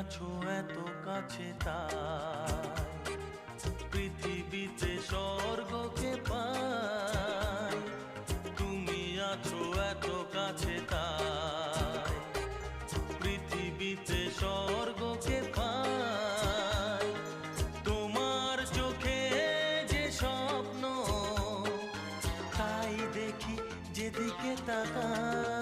আছো এত কাছে তাই পৃথিবীতে স্বর্গকে পাই। তুমি আছো এত কাছে তাই পৃথিবীতে স্বর্গকে পাই। তোমার চোখে যে স্বপ্ন তাই দেখি যেদিকে তাকাই।